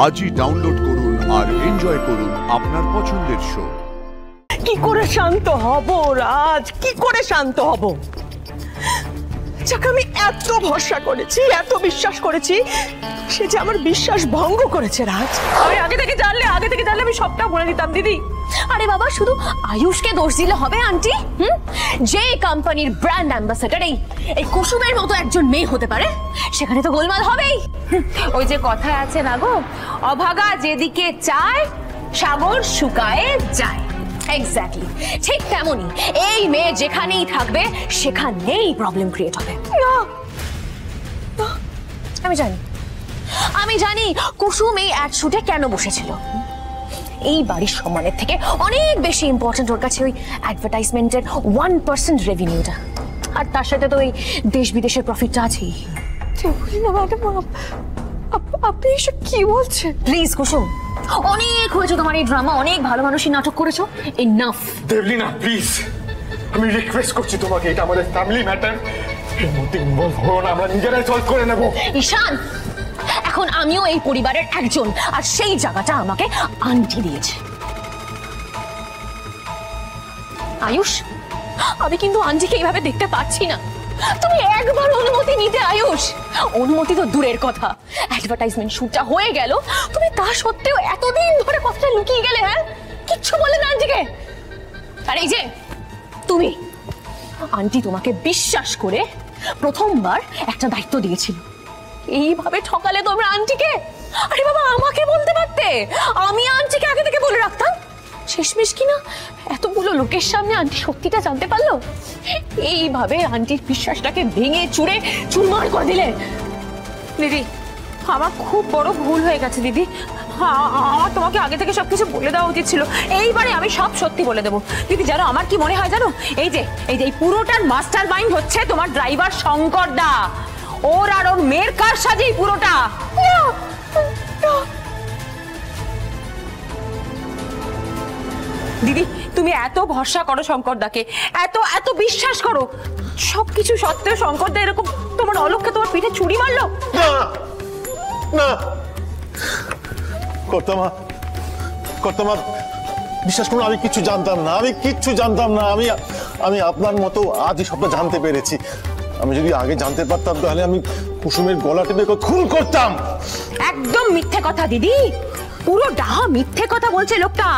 আজই ডাউনলোড করুন আর এনজয় করুন আপনার পছন্দের শো। কি করে শান্ত হব রাজ, কি করে শান্ত হব? যাকে আমি এত ভরসা করেছি, এত বিশ্বাস করেছি, সে যে আমার বিশ্বাস ভঙ্গ করেছে রাজ। আমি আগে থেকে জানলে আমি সবটা বলে দিতাম দিদি। আরে বাবা, শুধু আয়ুষকে দোষ দিলে হবে আন্টি? যে কোম্পানির ব্র্যান্ড অ্যাম্বাসেডর এই কুসুমের মতো একজন মেয়ে হতে পারে, সেখানে তো গোলমাল হবেই। ওই যে কথায় আছে না গো, অভাগা যেদিকে চায় সাগর শুকায়ে যায়। এক্স্যাক্টলি ঠিক তেমনই এই মেয়ে যেখানেই থাকবে সেখানেই প্রবলেম ক্রিয়েট হবে। আমি জানি কুসুম এই অ্যাড শুটে কেন বসেছিল। এই বাড়ির সম্মানের থেকে অনেক বেশি ইম্পর্টেন্ট ওর কাছে ওই অ্যাডভার্টাইজমেন্টের 1% রেভিনিউটা, আর তার সাথে তো ওই দেশ বিদেশের প্রফিটটা আছেই। আপনি এসব কি বলছেন? প্লিজ কুসুম, অনেক হয়েছে তোমার এই ড্রামা, অনেক ভালো মানুষই নাটক করেছো, এনাফ। দেবলিনা প্লিজ, আমি রিকোয়েস্ট করছি তোমাকে, এটা আমাদের ফ্যামিলি ম্যাটার, এর মধ্যে ইনভলভ হও না, আমরা নিজেরাই সলভ করে নেব। ঈশান, এখন আমিও এই পরিবারের একজন, আর সেই জায়গাটা আমাকে আন্টি দিয়েছে। আয়ুষ, আমি কিন্তু আন্টিকে এইভাবে দেখতে পাচ্ছি না। তুমি একবার অনুমতি নিতে আয়ুষ। অনুমতি তো দূরের কথা, অ্যাডভার্টাইজমেন্ট শুটটা হয়ে গেল, তুমি তা সত্ত্বেও এতদিন ধরে কথাটা লুকিয়ে গেলে। হ্যাঁ, কিচ্ছু বলে না আন্টিকে। আর এই যে তুমি, আন্টি তোমাকে বিশ্বাস করে প্রথমবার একটা দায়িত্ব দিয়েছিল, এইভাবে ঠকালে তোমরা আন্টিকে। আরে বাবা, আমাকে বলতে পারতে, আমি আন্টিকে আগে থেকে বলে রাখতাম। শেষমেশ কিনা এতগুলো লোকের সামনে আন্টি সত্যিটা জানতে পারলো। এইভাবে আন্টির বিশ্বাসটাকে ভেঙে চুরে চুরমার করে দিলে। দিদি, আমার খুব বড় ভুল হয়ে গেছে দিদি। আমার তোমাকে আগে থেকে সবকিছু বলে দেওয়া উচিত ছিল। এইবারে আমি সব সত্যি বলে দেবো দিদি। জানো আমার কি মনে হয় জানো, এই যে এই পুরোটার মাস্টার মাইন্ড হচ্ছে তোমার ড্রাইভার শঙ্কর দা। ওর আর ওর মেয়ের কার সাজেই পুরোটা। দিদি, তুমি এত ভরসা করো শঙ্কর দাকে, এত এত বিশ্বাস করো, সবকিছু সত্ত্বেও শঙ্কর দা এরকম তোমার অলক্ষ্যে তোমার পিঠে ছুরি মারলো। না না কর্তামা, কর্তামা বিশ্বাস করুন, আমি কিচ্ছু জানতাম না, আমি আপনার মতো আজই সবটা জানতে পেরেছি। আমি যদি আগে জানতে পারতাম তাহলে আমি কুসুমের গলা টেপে খুন করতাম। একদম মিথ্যে কথা দিদি, পুরো ডাহা মিথ্যে কথা বলছে লোকটা।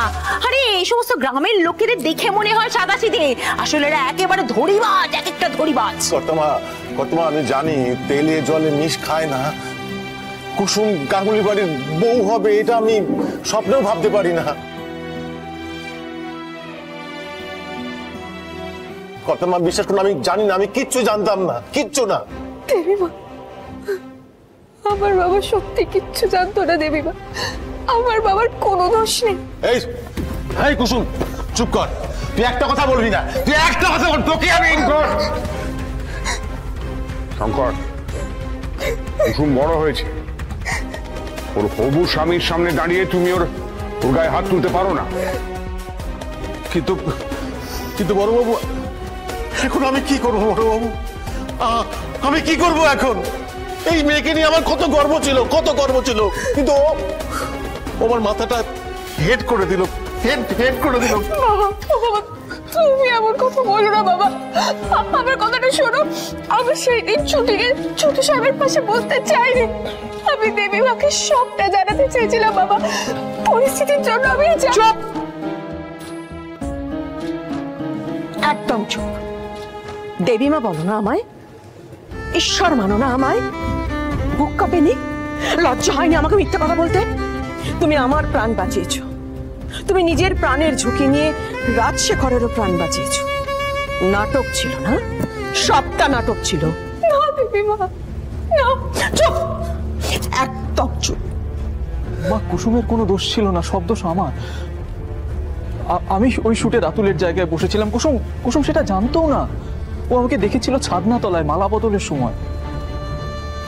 আরে এই সমস্ত গ্রামের লোকেদের দেখে মনে হয় সাদাসিধে, আসলে এরা একেবারে ধরিবাজ, এক একটা ধরিবাজ। কর্তামা আমি জানি তেলে জলে মিশ খায় না, কুসুম গাঙ্গুলি বাড়ির বউ হবে এটা আমি স্বপ্নেও ভাবতে পারি না। কর্তামা বিশ্বাস করুন, আমি জানি না, আমি কিচ্ছু জানতাম না, কিচ্ছু না। দেবীমা, আমার বাবা সত্যি কিচ্ছু জানতো না। দেবীমা, আমার বাবার কোনো দোষ নেই। এই কুসুম চুপ কর, তুই একটা কথা বলবি না, তুই একটা কথা বল, তোকে আমি শঙ্কর, কুসুম বড় হয়েছে, ওর হবু স্বামীর সামনে দাঁড়িয়ে তুমি ওর গায়ে হাত তুলতে পারো না। কিন্তু বড়বাবু, এখন আমি কি করবো বড়বাবু? আমি কি করবো এখন? এই মেয়েকে নিয়ে আমার কত গর্ব ছিল, কিন্তু আমার মাথাটা হেড করে দিল। বাবা, তুমি এমন কথা বলো না বাবা, আমার কথাটা শোনো। আমি সেই দিন ছুটি সাহেবের পাশে বসতে চাইনি। আমি দেবীমাকে সবটা জানাতে চেয়েছিলাম বাবা, পরিস্থিতির জন্য আমি। চুপ, একদম চুপ। দেবীমা বলো না আমায়, ঈশ্বর মানো না আমায়। বুক কাঁপেনি? লজ্জা হয়নি আমাকে মিথ্যে কথা বলতে? তুমি আমার প্রাণ বাঁচিয়েছো, তুমি নিজের প্রাণের ঝুঁকি নিয়ে রাজশেখরেরও প্রাণ বাঁচিয়েছো। নাটক ছিল না? সবটা নাটক ছিল না দেবীমা, না। চুপ, একদম চুপ। মা, কুসুমের কোনো দোষ ছিল না, সব দোষ আমার। আমি ওই শুটে রাতুলের জায়গায় বসেছিলাম, কুসুম সেটা জানতো না। ও আমাকে দেখেছিল ছাদনা তলায় মালা বদলের সময়।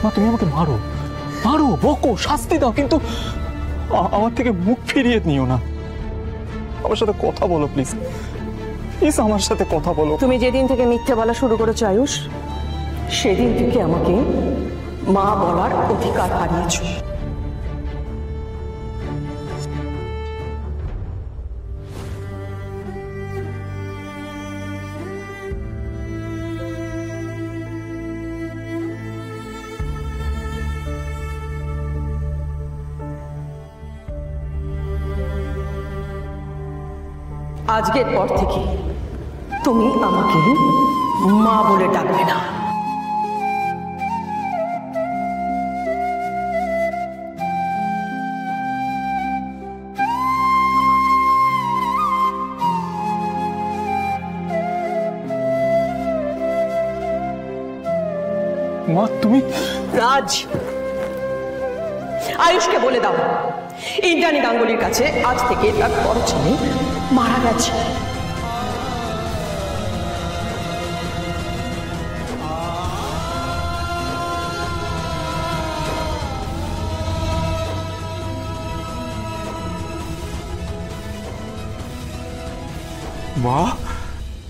মা, তুমি আমাকে মারো, বকো, শাস্তি দাও, কিন্তু আমার থেকে মুখ ফিরিয়ে নিও না। আমার সাথে কথা বলো প্লিজ, আমার সাথে কথা বলো। তুমি যেদিন থেকে মিথ্যে বলা শুরু করেছো আয়ুষ, সেদিন থেকে আমাকে মা বলার অধিকার হারিয়েছো। আজকের পর থেকে তুমি আমাকে মা বলে ডাকবে না। মা তুমি রাজ, আয়ুষকে বলে দাও ইন্দ্রাণী গাঙ্গুলির কাছে আজ থেকে তার বড় ছেলে মারা গেছে। মা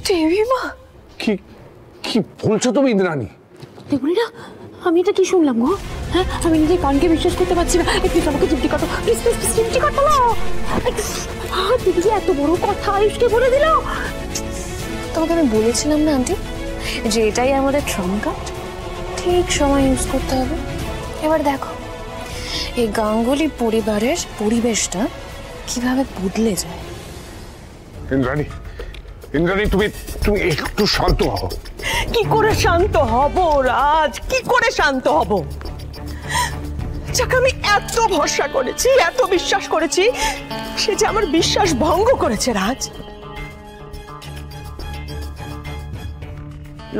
দেবী মা, কি কি বলছো তুমি ইন্দ্রাণী? দেখুন না, আমি এটা কি শুনলাম গো? হ্যাঁ, আমি নিজের কানকে বিশ্বাস করতে পারছি না। প্লিজ আমাকে চিমটি কাটো, প্লিজ প্লিজ প্লিজ চিমটি কাটো না। দিদি যে এত বড় কথা আয়ুষকে বলে দিল। তোমাকে আমি বলেছিলাম না আন্টি যে এটাই আমাদের ট্রাম্প কার্ড, ঠিক সময় ইউজ করতে হবে। এবার দেখো এই গাঙ্গুলি পরিবারের পরিবেশটা কিভাবে বদলে যায়। ইন্দ্রাণী, ইন্দ্রাণী তুমি তুমি একটু শান্ত হও। কি করে শান্ত হব রাজ, কি করে শান্ত হব? যাকে আমি এত ভরসা করেছি, এত বিশ্বাস করেছি, সে যে আমার বিশ্বাস ভঙ্গ করেছে। রাজ,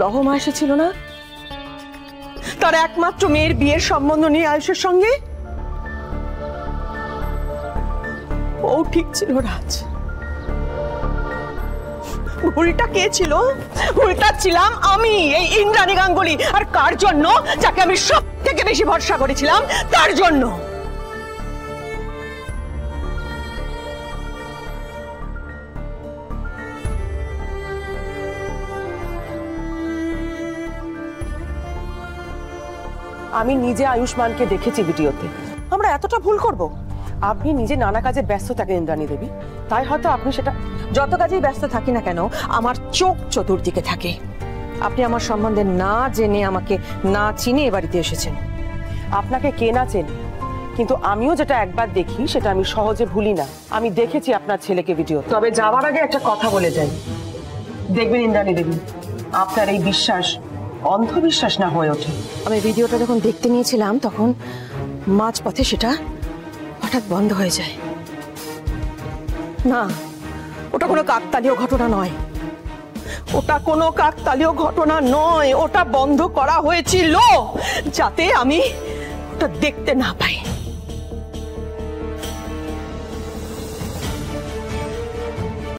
লহমা এসেছিল না তার একমাত্র মেয়ের বিয়ের সম্বন্ধ নিয়ে আয়ুষের সঙ্গে? ও ঠিক ছিল রাজ, ভুলটা কে ছিল? ভুলটা ছিলাম আমি, এই ইন্দ্রাণী গাঙ্গুলি। আর কার জন্য? যাকে আমি সব থেকে বেশি ভরসা করেছিলাম তার জন্য। আমি নিজে আয়ুষ্মানকে দেখেছি ভিডিওতে। আমরা এতটা ভুল করব? আপনি নিজে নানা কাজে ব্যস্ত থাকেন ইন্দ্রাণী দেবী, তাই হয়তো আপনি সেটা। যত কাজেই ব্যস্ত থাকি না কেন, আমার চোখ চতুর্দিকে থাকে। আপনি আমার সম্বন্ধে না জেনে, আমাকে না চিনে এ বাড়িতে এসেছেন। আপনাকে কে না চেনে, কিন্তু আমিও যেটা একবার দেখি সেটা আমি সহজে ভুলি না। আমি দেখেছি আপনার ছেলেকে ভিডিও। তবে যাওয়ার আগে একটা কথা বলে যাই, দেখবেন ইন্দ্রাণী দেবী, আপনার এই বিশ্বাস অন্ধবিশ্বাস না হয়ে ওঠে। আমি ভিডিওটা যখন দেখতে নিয়েছিলাম তখন মাঝপথে সেটা হঠাৎ বন্ধ হয়ে যায়। না, ওটা কোনো কাকতালীয় ঘটনা নয়, ওটা কোনো কাকতালীয় ঘটনা নয়। ওটা বন্ধ করা হয়েছিল যাতে আমি ওটা দেখতে না পাই।